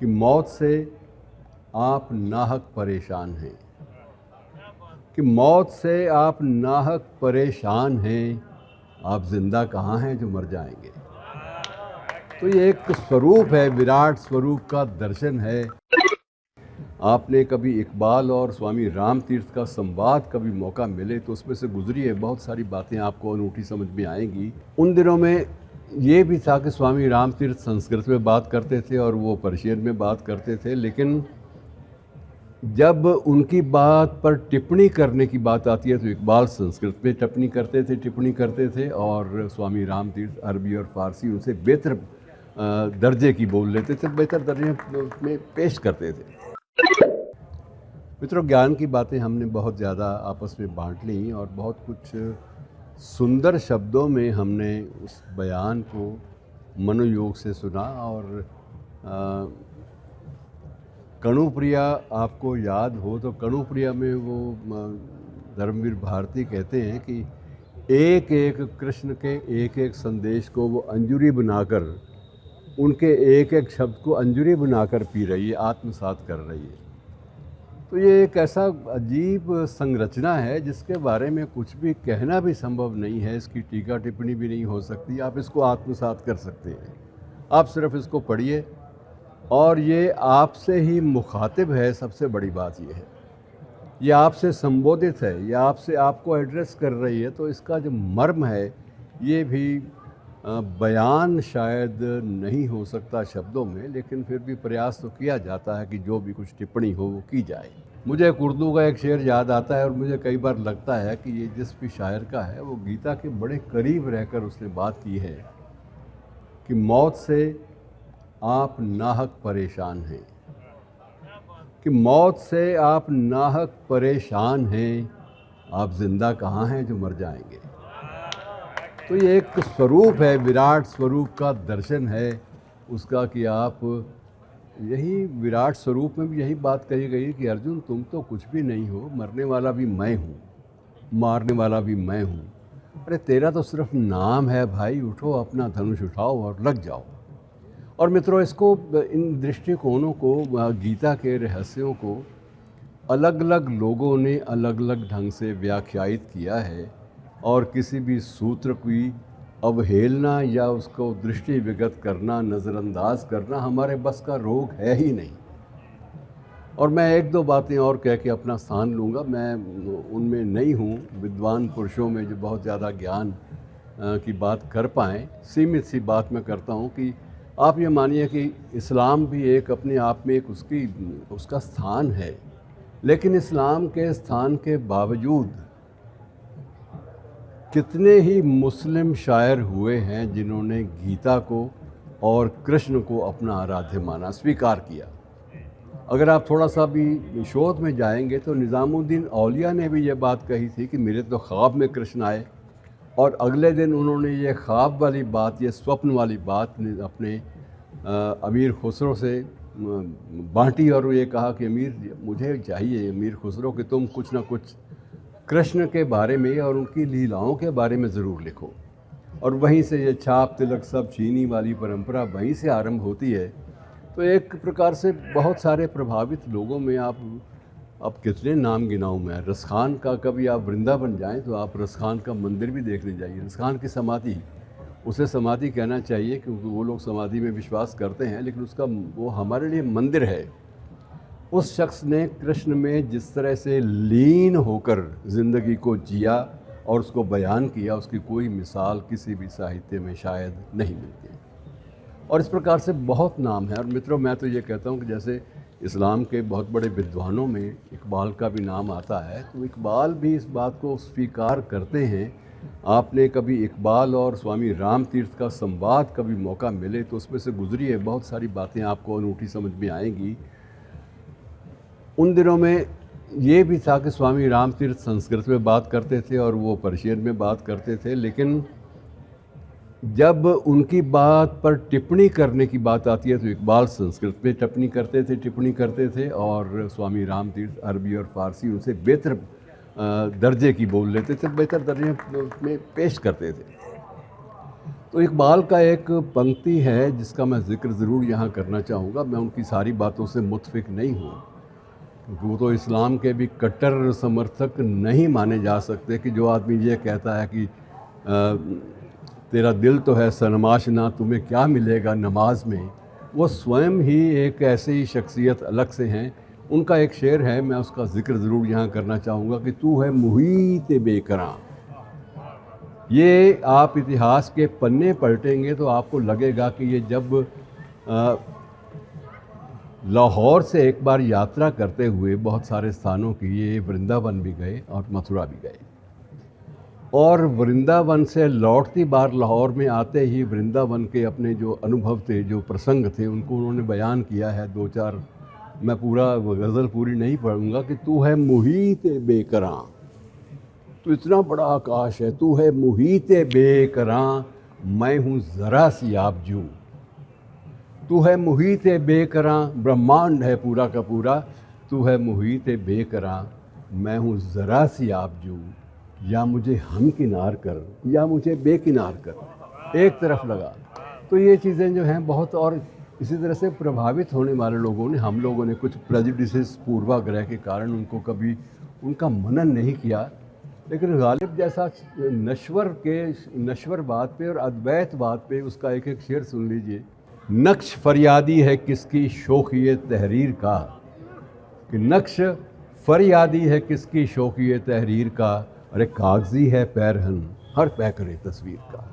कि मौत से आप नाहक परेशान हैं, कि मौत से आप नाहक परेशान हैं, आप जिंदा कहाँ हैं जो मर जाएंगे। तो ये एक स्वरूप है, विराट स्वरूप का दर्शन है। आपने कभी इकबाल और स्वामी राम तीर्थ का संवाद कभी मौका मिले तो उसमें से गुजरिए, बहुत सारी बातें आपको अनूठी समझ में आएंगी। उन दिनों में ये भी था कि स्वामी राम तीर्थ संस्कृत में बात करते थे और वो पर्शियन में बात करते थे, लेकिन जब उनकी बात पर टिप्पणी करने की बात आती है तो इकबाल संस्कृत में टिप्पणी करते थे और स्वामी राम तीर्थ अरबी और फारसी उनसे बेहतर दर्जे की बोल लेते थे, बेहतर दर्जे में पेश करते थे। मित्रों, ज्ञान की बातें हमने बहुत ज़्यादा आपस में बांट ली और बहुत कुछ सुंदर शब्दों में हमने उस बयान को मनोयोग से सुना। और कणुप्रिया आपको याद हो तो कणुप्रिया में वो धर्मवीर भारती कहते हैं कि एक एक कृष्ण के एक एक संदेश को वो अंजुरी बनाकर, उनके एक एक शब्द को अंजुरी बनाकर पी रही है, आत्मसात कर रही है। तो ये एक ऐसा अजीब संरचना है जिसके बारे में कुछ भी कहना भी संभव नहीं है, इसकी टीका टिप्पणी भी नहीं हो सकती। आप इसको आत्मसात कर सकते हैं, आप सिर्फ इसको पढ़िए और ये आपसे ही मुखातिब है। सबसे बड़ी बात ये है, ये आपसे संबोधित है, ये आपसे आपको एड्रेस कर रही है। तो इसका जो मर्म है ये भी बयान शायद नहीं हो सकता शब्दों में, लेकिन फिर भी प्रयास तो किया जाता है कि जो भी कुछ टिप्पणी हो वो की जाए। मुझे एक उर्दू का एक शेर याद आता है और मुझे कई बार लगता है कि ये जिस भी शायर का है वो गीता के बड़े करीब रहकर उसने बात की है कि मौत से आप नाहक परेशान हैं, कि मौत से आप नाहक परेशान हैं, आप जिंदा कहाँ हैं जो मर जाएंगे। तो ये एक स्वरूप है, विराट स्वरूप का दर्शन है उसका कि आप यही विराट स्वरूप में भी यही बात कही गई कि अर्जुन तुम तो कुछ भी नहीं हो, मरने वाला भी मैं हूँ, मारने वाला भी मैं हूँ। अरे तेरा तो सिर्फ नाम है भाई, उठो अपना धनुष उठाओ और लग जाओ। और मित्रों, इसको इन दृष्टिकोणों को, गीता के रहस्यों को अलग अलग लोगों ने अलग अलग ढंग से व्याख्यायित किया है और किसी भी सूत्र की अवहेलना या उसको दृष्टि विगत करना, नज़रअंदाज करना हमारे बस का रोग है ही नहीं। और मैं एक दो बातें और कह के अपना स्थान लूँगा। मैं उनमें नहीं हूँ विद्वान पुरुषों में जो बहुत ज़्यादा ज्ञान की बात कर पाएँ। सीमित सी बात मैं करता हूँ कि आप ये मानिए कि इस्लाम भी एक अपने आप में एक उसका स्थान है, लेकिन इस्लाम के स्थान के बावजूद कितने ही मुस्लिम शायर हुए हैं जिन्होंने गीता को और कृष्ण को अपना आराध्य माना, स्वीकार किया। अगर आप थोड़ा सा भी शोध में जाएंगे तो निज़ामुद्दीन औलिया ने भी ये बात कही थी कि मेरे तो ख्वाब में कृष्ण आए, और अगले दिन उन्होंने ये ख्वाब वाली बात, ये स्वप्न वाली बात अपने अमीर खुसरो से बांटी और ये कहा कि अमीर, मुझे चाहिए अमीर खुसरो कि तुम कुछ ना कुछ कृष्ण के बारे में और उनकी लीलाओं के बारे में ज़रूर लिखो। और वहीं से ये छाप तिलक सब चीनी वाली परंपरा वहीं से आरंभ होती है। तो एक प्रकार से बहुत सारे प्रभावित लोगों में आप कितने नाम गिनाऊँ मैं। रसखान का, कभी आप वृंदावन जाएं तो आप रसखान का मंदिर भी देखने जाइए। रसखान की समाधि, उसे समाधि कहना चाहिए क्योंकि वो लोग समाधि में विश्वास करते हैं, लेकिन उसका वो हमारे लिए मंदिर है। उस शख्स ने कृष्ण में जिस तरह से लीन होकर ज़िंदगी को जिया और उसको बयान किया, उसकी कोई मिसाल किसी भी साहित्य में शायद नहीं मिलती है। और इस प्रकार से बहुत नाम है। और मित्रों, मैं तो ये कहता हूँ कि जैसे इस्लाम के बहुत बड़े विद्वानों में इकबाल का भी नाम आता है, तो इकबाल भी इस बात को स्वीकार करते हैं। आपने कभी इकबाल और स्वामी राम तीर्थ का संवाद कभी मौका मिले तो उसमें से गुजरिए, बहुत सारी बातें आपको अनूठी समझ में आएंगी। उन दिनों में ये भी था कि स्वामी राम तीर्थ संस्कृत में बात करते थे और वो पर्शियन में बात करते थे, लेकिन जब उनकी बात पर टिप्पणी करने की बात आती है तो इकबाल संस्कृत में टिप्पणी करते थे और स्वामी राम तीर्थ अरबी और फारसी उनसे बेहतर दर्जे की बोल लेते थे, बेहतर दर्जे में पेश करते थे। तो इकबाल का एक पंक्ति है जिसका मैं ज़िक्र ज़रूर यहाँ करना चाहूँगा। मैं उनकी सारी बातों से मुत्फिक नहीं हूँ, क्योंकि वो तो इस्लाम के भी कट्टर समर्थक नहीं माने जा सकते कि जो आदमी ये कहता है कि तेरा दिल तो है सरमाश ना, तुम्हें क्या मिलेगा नमाज में। वो स्वयं ही एक ऐसी ही शख्सियत अलग से हैं। उनका एक शेर है, मैं उसका ज़िक्र ज़रूर यहाँ करना चाहूँगा कि तू है मुहीत बेकरां। ये आप इतिहास के पन्ने पलटेंगे तो आपको लगेगा कि ये जब लाहौर से एक बार यात्रा करते हुए बहुत सारे स्थानों की, ये वृंदावन भी गए और मथुरा भी गए, और वृंदावन से लौटती बार लाहौर में आते ही वृंदावन के अपने जो अनुभव थे, जो प्रसंग थे, उनको उन्होंने बयान किया है। 2-4 मैं पूरा गज़ल पूरी नहीं पढ़ूंगा कि तू है मुहीत बेकरां, तो इतना बड़ा आकाश है, तू है मुहीत बेकरां, मैं हूँ ज़रा सी आबजू। तू है मुहीत बेकरां, ब्रह्मांड है पूरा का पूरा, तू है मुहीत बेकरां, मैं हूँ ज़रा सी आबजू। या मुझे हमकिनार कर या मुझे बेकिनार कर, एक तरफ लगा। तो ये चीज़ें जो हैं बहुत, और इसी तरह से प्रभावित होने वाले लोगों ने, हम लोगों ने कुछ प्रेजुडिसेस पूर्वाग्रह के कारण उनको कभी उनका मनन नहीं किया, लेकिन गालिब जैसा नश्वरवाद पे और अद्वैतवाद पे उसका एक एक शेर सुन लीजिए। नक्श फरियादी है किसकी शौक़िए तहरीर का, कि नक्श फरियादी है किसकी शौक़िए तहरीर का, अरे कागज़ी है पैरहन हर पैकरे तस्वीर का।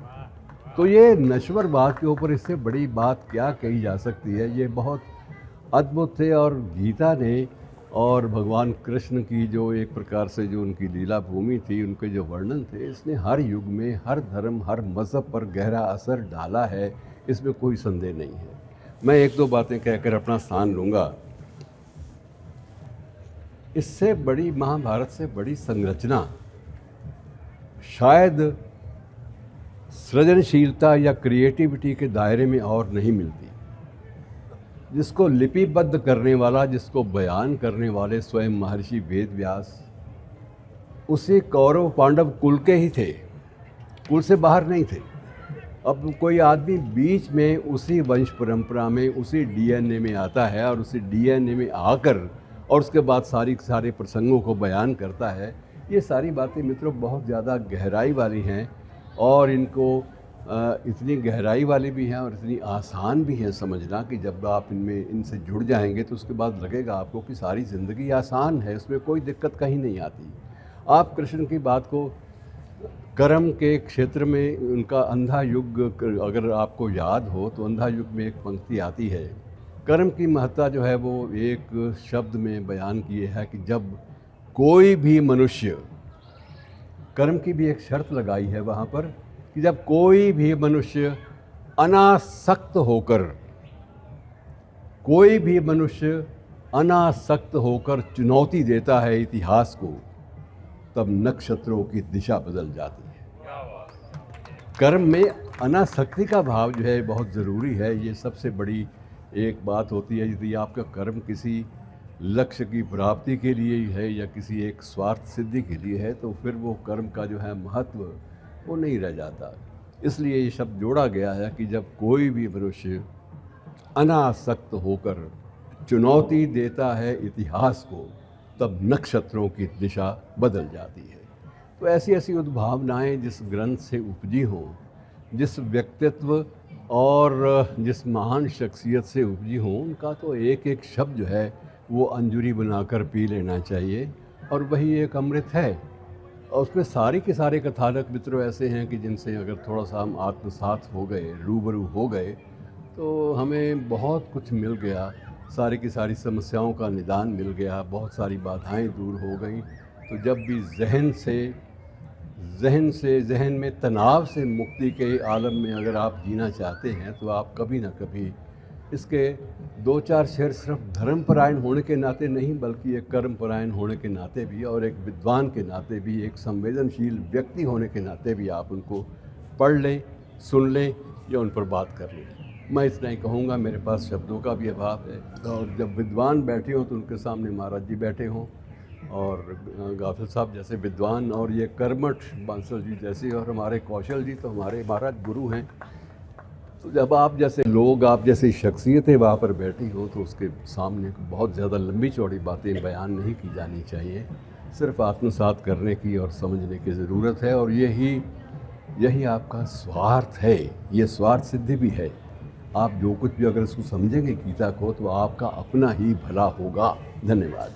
तो ये नश्वरवाद के ऊपर इससे बड़ी बात क्या कही जा सकती है। ये बहुत अद्भुत थे, और गीता ने और भगवान कृष्ण की जो एक प्रकार से जो उनकी लीला भूमि थी, उनके जो वर्णन थे, इसने हर युग में हर धर्म हर मज़हब पर गहरा असर डाला है, इसमें कोई संदेह नहीं है। मैं 1-2 बातें कहकर अपना स्थान लूँगा। इससे बड़ी, महाभारत से बड़ी संरचना शायद सृजनशीलता या क्रिएटिविटी के दायरे में और नहीं मिलती, जिसको लिपिबद्ध करने वाला, जिसको बयान करने वाले स्वयं महर्षि वेद व्यास उसी कौरव पांडव कुल के ही थे, कुल से बाहर नहीं थे। अब कोई आदमी बीच में उसी वंश परंपरा में, उसी डीएनए में आता है और उसी डीएनए में आकर और उसके बाद सारे प्रसंगों को बयान करता है। ये सारी बातें मित्रों बहुत ज़्यादा गहराई वाली हैं, और इनको इतनी गहराई वाली भी हैं और इतनी आसान भी हैं समझना कि जब आप इनसे जुड़ जाएंगे तो उसके बाद लगेगा आपको कि सारी ज़िंदगी आसान है, उसमें कोई दिक्कत कहीं नहीं आती। आप कृष्ण की बात को कर्म के क्षेत्र में उनका अंधा युग अगर आपको याद हो तो अंधा युग में एक पंक्ति आती है, कर्म की महत्ता जो है वो एक शब्द में बयान किए है कि जब कोई भी मनुष्य, कर्म की भी एक शर्त लगाई है वहाँ पर कि जब कोई भी मनुष्य अनासक्त होकर, कोई भी मनुष्य अनासक्त होकर चुनौती देता है इतिहास को, तब नक्षत्रों की दिशा बदल जाती है। कर्म में अनासक्ति का भाव जो है बहुत ज़रूरी है। ये सबसे बड़ी एक बात होती है। यदि आपका कर्म किसी लक्ष्य की प्राप्ति के लिए ही है या किसी एक स्वार्थ सिद्धि के लिए है, तो फिर वो कर्म का जो है महत्व वो नहीं रह जाता। इसलिए ये शब्द जोड़ा गया है कि जब कोई भी मनुष्य अनासक्त होकर चुनौती देता है इतिहास को, तब नक्षत्रों की दिशा बदल जाती है। तो ऐसी ऐसी उद्भावनाएँ जिस ग्रंथ से उपजी हों, जिस व्यक्तित्व और जिस महान शख्सियत से उपजी हों, उनका तो एक एक शब्द जो है वो अंजुरी बनाकर पी लेना चाहिए, और वही एक अमृत है। और उसमें सारे के सारे कथानक मित्रों ऐसे हैं कि जिनसे अगर थोड़ा सा हम आत्मसात हो गए, रूबरू हो गए, तो हमें बहुत कुछ मिल गया। सारी की सारी समस्याओं का निदान मिल गया, बहुत सारी बाधाएं दूर हो गई। तो जब भी जहन में तनाव से मुक्ति के आलम में अगर आप जीना चाहते हैं, तो आप कभी ना कभी इसके 2-4 शेर सिर्फ धर्मपरायण होने के नाते नहीं, बल्कि एक कर्मपरायण होने के नाते भी, और एक विद्वान के नाते भी, एक संवेदनशील व्यक्ति होने के नाते भी आप उनको पढ़ लें, सुन लें या उन पर बात कर लें। मैं इतना ही कहूँगा, मेरे पास शब्दों का भी अभाव है। और जब विद्वान बैठे हों तो उनके सामने महाराज जी बैठे हों, और गाफिल साहब जैसे विद्वान और ये कर्मठ बांसल जी जैसे और हमारे कौशल जी तो हमारे महाराज गुरु हैं। तो जब आप जैसे लोग, आप जैसी शख्सियतें वहाँ पर बैठी हो तो उसके सामने बहुत ज़्यादा लंबी चौड़ी बातें बयान नहीं की जानी चाहिए, सिर्फ आत्मसात करने की और समझने की ज़रूरत है। और यही आपका स्वार्थ है, ये स्वार्थ सिद्धि भी है। आप जो कुछ भी अगर इसको समझेंगे गीता को तो आपका अपना ही भला होगा। धन्यवाद।